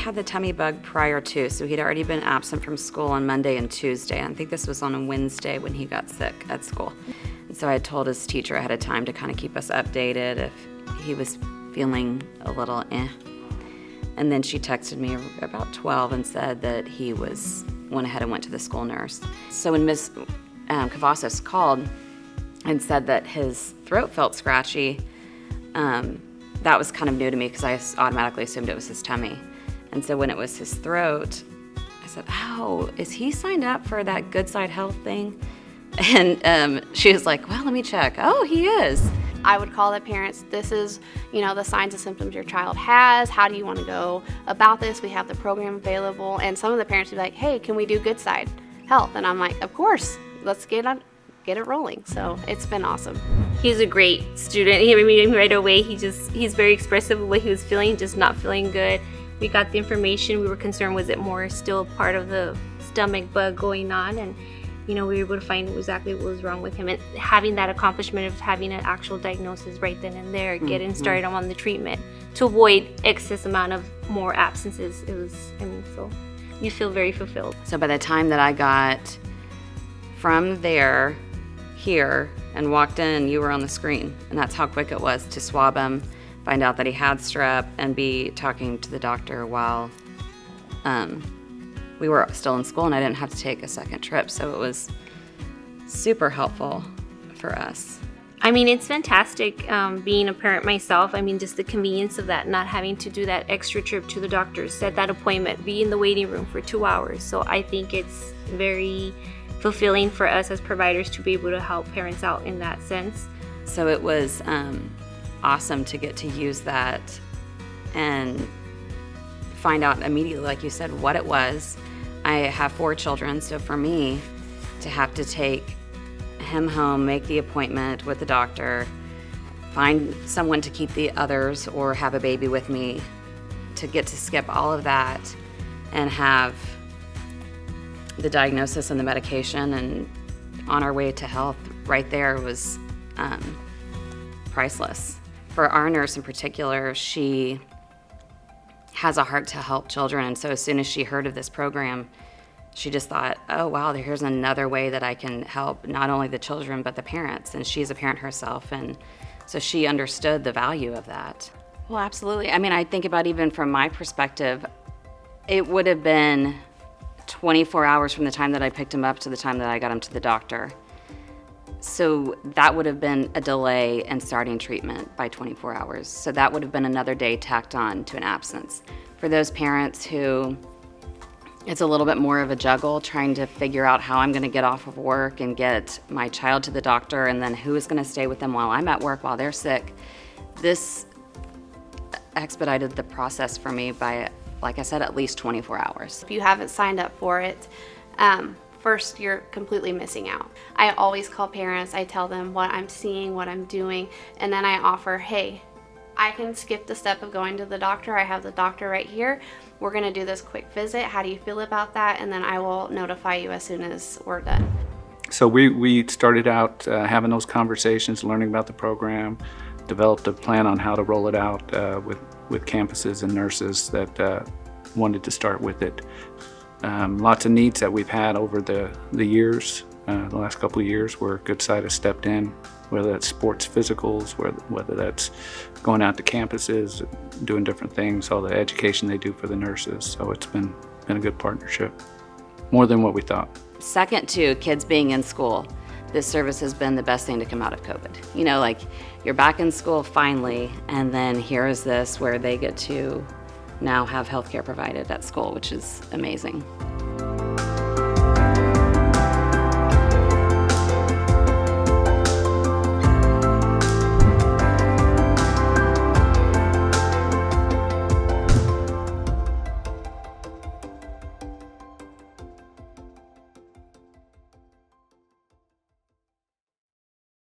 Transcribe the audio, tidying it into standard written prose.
had the tummy bug prior to, so he'd already been absent from school on Monday and Tuesday. I think this was on a Wednesday when he got sick at school. And so I had told his teacher ahead of time to kind of keep us updated if he was feeling a little And then she texted me about 12 and said that he went ahead and went to the school nurse. So when Ms. Cavazos called and said that his throat felt scratchy, that was kind of new to me because I automatically assumed it was his tummy. And so when it was his throat, I said, oh, is he signed up for that Goodside Health thing? And she was like, well, let me check. Oh, he is. I would call the parents, this is, the signs and symptoms your child has. How do you want to go about this? We have the program available. And some of the parents would be like, hey, can we do Goodside Health? And I'm like, of course, let's get it rolling. So it's been awesome. He's a great student. He remembered right away. He's very expressive of what he was feeling, just not feeling good. We got the information. We were concerned, was it more still part of the stomach bug going on? And we were able to find exactly what was wrong with him, and having that accomplishment of having an actual diagnosis right then and there, getting started on the treatment to avoid excess amount of more absences. So you feel very fulfilled. So by the time that I got from there here and walked in, you were on the screen, and that's how quick it was to swab him, find out that he had strep, and be talking to the doctor while we were still in school, and I didn't have to take a second trip, so it was super helpful for us. It's fantastic being a parent myself. Just the convenience of that, not having to do that extra trip to the doctor, set that appointment, be in the waiting room for 2 hours. So I think it's very fulfilling for us as providers to be able to help parents out in that sense. So it was awesome to get to use that and find out immediately, like you said, what it was. I have 4 children, so for me to have to take him home, make the appointment with the doctor, find someone to keep the others or have a baby with me, to get to skip all of that and have the diagnosis and the medication and on our way to health right there was priceless. For our nurse in particular, she has a heart to help children, and so as soon as she heard of this program, she just thought, oh wow, here's another way that I can help not only the children but the parents, and she's a parent herself, and so she understood the value of that. Well, absolutely. I think about, even from my perspective, it would have been 24 hours from the time that I picked him up to the time that I got him to the doctor. So that would have been a delay in starting treatment by 24 hours. So that would have been another day tacked on to an absence. For those parents who it's a little bit more of a juggle, trying to figure out how I'm gonna get off of work and get my child to the doctor, and then who is gonna stay with them while I'm at work while they're sick, this expedited the process for me by, like I said, at least 24 hours. If you haven't signed up for it, first, you're completely missing out. I always call parents, I tell them what I'm seeing, what I'm doing, and then I offer, hey, I can skip the step of going to the doctor. I have the doctor right here. We're gonna do this quick visit. How do you feel about that? And then I will notify you as soon as we're done. So we started out having those conversations, learning about the program, developed a plan on how to roll it out with campuses and nurses that wanted to start with it. Lots of needs that we've had over the years, the last couple of years, where Goodside has stepped in, whether that's sports physicals, whether that's going out to campuses, doing different things, all the education they do for the nurses. So it's been a good partnership, more than what we thought. Second to kids being in school, this service has been the best thing to come out of COVID. You're back in school finally, and then here is this where they get to now have healthcare provided at school, which is amazing.